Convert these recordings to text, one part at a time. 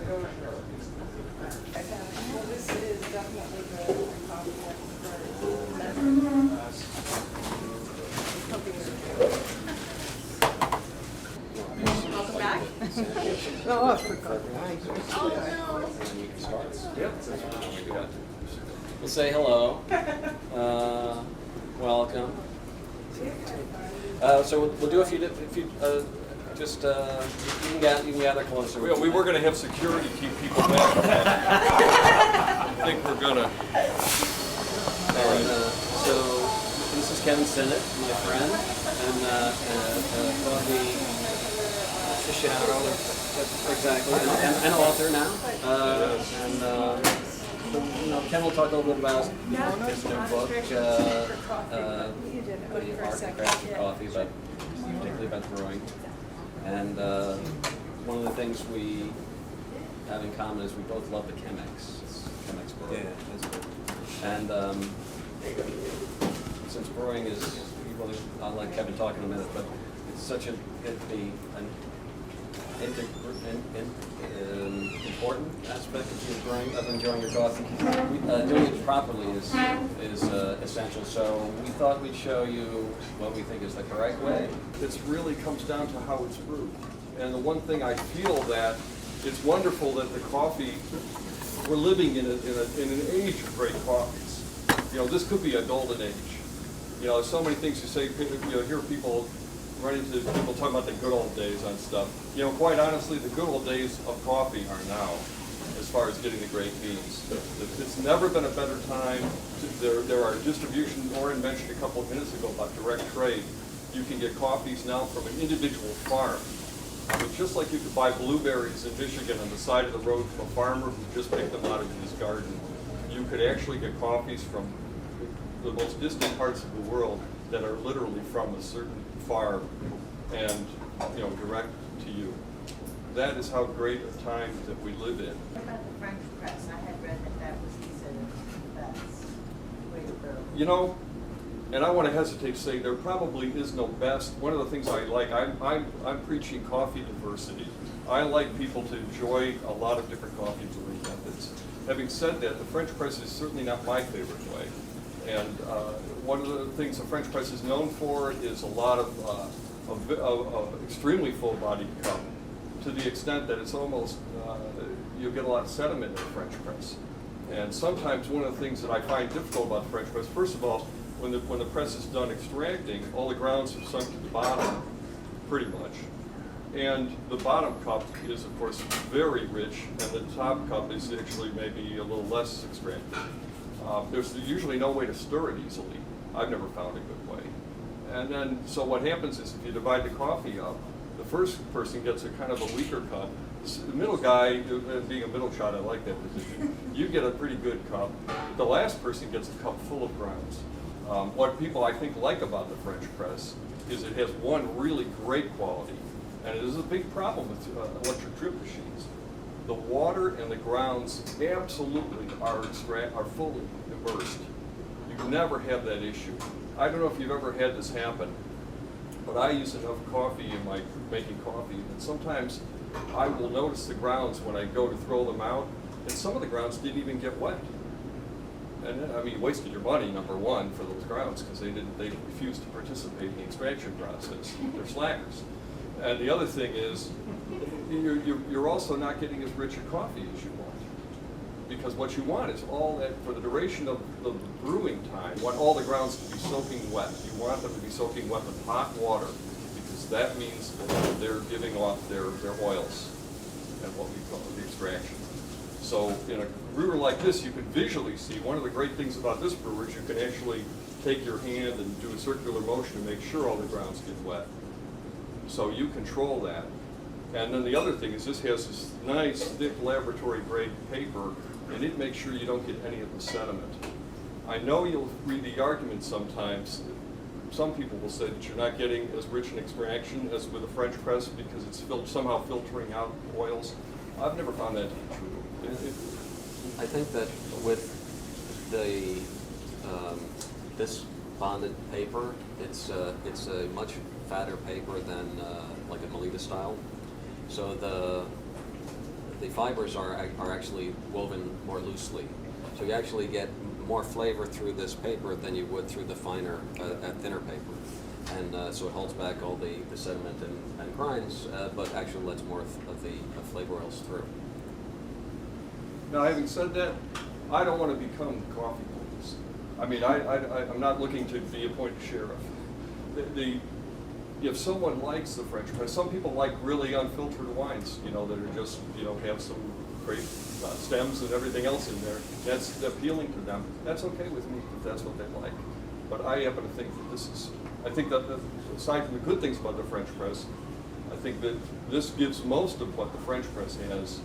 Well, this is definitely the coffee that's welcome back. Oh, for God's sake. Yep. We'll say hello. Welcome. So we'll do just you can gather closer. We were going to have security keep people back. I think we're going to. So this is Kevin Sinnott, my friend, and coffee aficionado, exactly, and author now. Ken will talk a little bit about his new book, The Art and Craft of Coffee, but particularly about brewing. And one of the things we have in common is we both love the Chemex brew. Yeah, that's good. And since brewing is, well, I'll let Kevin talk in a minute, but it's such an important aspect of brewing, of enjoying your coffee. Doing it properly is essential. So we thought we'd show you what we think is the correct way. It really comes down to how it's brewed. And the one thing I feel that it's wonderful that the coffee, we're living in an age of great coffees. You know, this could be a golden age. You know, so many things you say, you know, hear people run into people talking about the good old days on stuff. You know, quite honestly, the good old days of coffee are now, as far as getting the great beans. It's never been a better time. There are distribution. Oren mentioned a couple of minutes ago about direct trade. You can get coffees now from an individual farm. I mean, just like you could buy blueberries in Michigan on the side of the road from a farmer who just picked them out of his garden, you could actually get coffees from the most distant parts of the world that are literally from a certain farm and, you know, direct to you. That is how great a time that we live in. What about the French press? I had read that was considered the best way to brew. You know, and I want to hesitate to say there probably is no best. One of the things I like, I'm preaching coffee diversity. I like people to enjoy a lot of different coffee brewing methods. Having said that, the French press is certainly not my favorite way. And one of the things the French press is known for is a lot of extremely full-bodied cup, to the extent that it's almost, you'll get a lot of sediment in the French press. And sometimes one of the things that I find difficult about the French press, first of all, when the press is done extracting, all the grounds have sunk to the bottom, pretty much. And the bottom cup is, of course, very rich, and the top cup is actually maybe a little less extracted. There's usually no way to stir it easily. I've never found a good way. And then, so what happens is if you divide the coffee up, the first person gets a kind of a weaker cup. The middle guy, being a middle shot, I like that position. You get a pretty good cup. The last person gets a cup full of grounds. What people, I think, like about the French press is it has one really great quality, and it is a big problem with electric drip machines. The water and the grounds absolutely are fully immersed. You never have that issue. I don't know if you've ever had this happen, but I use enough coffee in my making coffee that sometimes I will notice the grounds when I go to throw them out, and some of the grounds didn't even get wet. And I mean, you wasted your money, number one, for those grounds because they refused to participate in the extraction process. They're slackers. And the other thing is, you're also not getting as rich a coffee as you want. Because what you want is all that, for the duration of the brewing time, you want all the grounds to be soaking wet. You want them to be soaking wet with hot water, because that means that they're giving off their oils and what we call the extraction. So in a brewer like this, you can visually see, one of the great things about this brewer is you can actually take your hand and do a circular motion to make sure all the grounds get wet. So you control that. And then the other thing is this has this nice, thick laboratory grade paper, and it makes sure you don't get any of the sediment. I know you'll read the argument sometimes. Some people will say that you're not getting as rich an extraction as with a French press because it's somehow filtering out oils. I've never found that to be true. I think that with the this bonded paper, it's a much fatter paper than like a Melita style. So the fibers are actually woven more loosely. So you actually get more flavor through this paper than you would through the finer, thinner paper. And so it holds back all the sediment and grinds, but actually lets more of the flavor oils through. Now, having said that, I don't want to become coffee police. I mean, I'm not looking to be appointed sheriff. If someone likes the French press, some people like really unfiltered wines, you know, that are just, you know, have some great stems and everything else in there. That's appealing to them. That's okay with me if that's what they like. But I happen to think that I think that aside from the good things about the French press, I think that this gives most of what the French press has.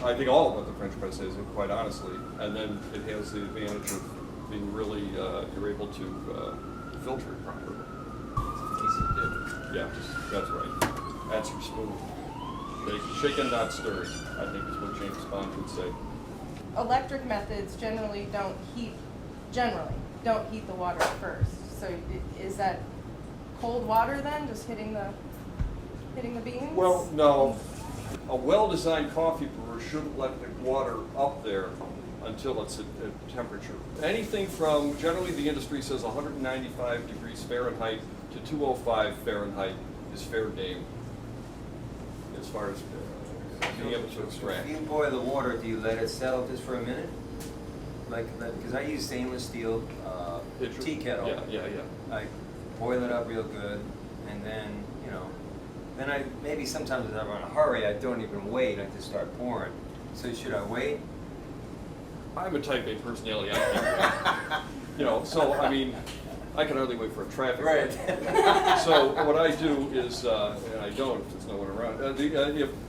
I think all of what the French press has, quite honestly, and then it has the advantage of being really, you're able to filter it properly. Easy to do. Yeah, that's right. That's your spoon. Shaken, not stirred, I think is what James Bond would say. Electric methods generally don't heat the water first. So is that cold water then, just hitting the beans? Well, no. A well-designed coffee brewer shouldn't let the water up there until it's at temperature. Anything from, generally the industry says 195 degrees Fahrenheit to 205 Fahrenheit is fair game as far as being able to extract. If you boil the water, do you let it settle just for a minute? Because I use stainless steel Pitcher? tea kettle. Yeah. I boil it up real good, and then, you know, then I, maybe sometimes if I'm in a hurry, I don't even wait, I just start pouring. So should I wait? I'm a type A personality, I can't wait. You know, so, I mean, I can hardly wait for a traffic light. So what I do is, and I don't if there's no one around,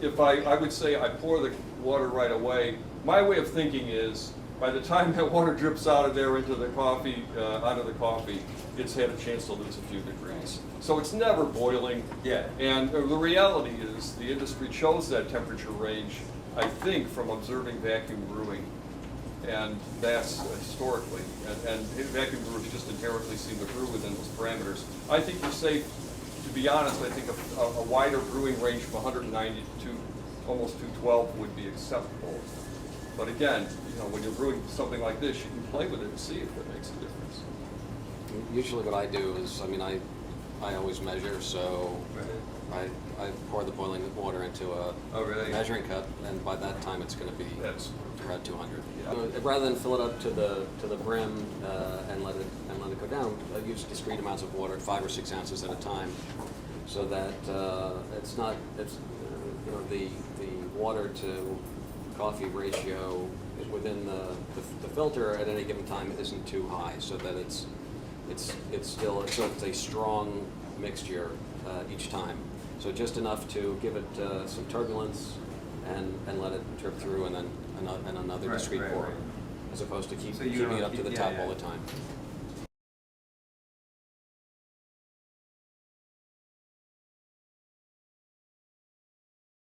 if I would say I pour the water right away, my way of thinking is, by the time that water drips out of there into the coffee, it's had a chance to lose a few degrees. So it's never boiling. Yeah. And the reality is, the industry chose that temperature range, I think, from observing vacuum brewing. And that's historically, and vacuum brewers just inherently seem to brew within those parameters. I think you're safe, to be honest, I think a wider brewing range from 190 to almost 212 would be acceptable. But again, you know, when you're brewing something like this, you can play with it and see if it makes a difference. Usually what I do is, I mean, I always measure, so I pour the boiling water into a measuring cup, and by that time it's going to be around 200. Yeah. Rather than fill it up to the brim and let it go down, I use discrete amounts of water, 5 or 6 ounces at a time, so that the water to coffee ratio within the filter at any given time isn't too high, so that it's still a strong mixture each time. So just enough to give it some turbulence and let it drip through, and then another discrete pour, as opposed to keeping it up to the top all the time.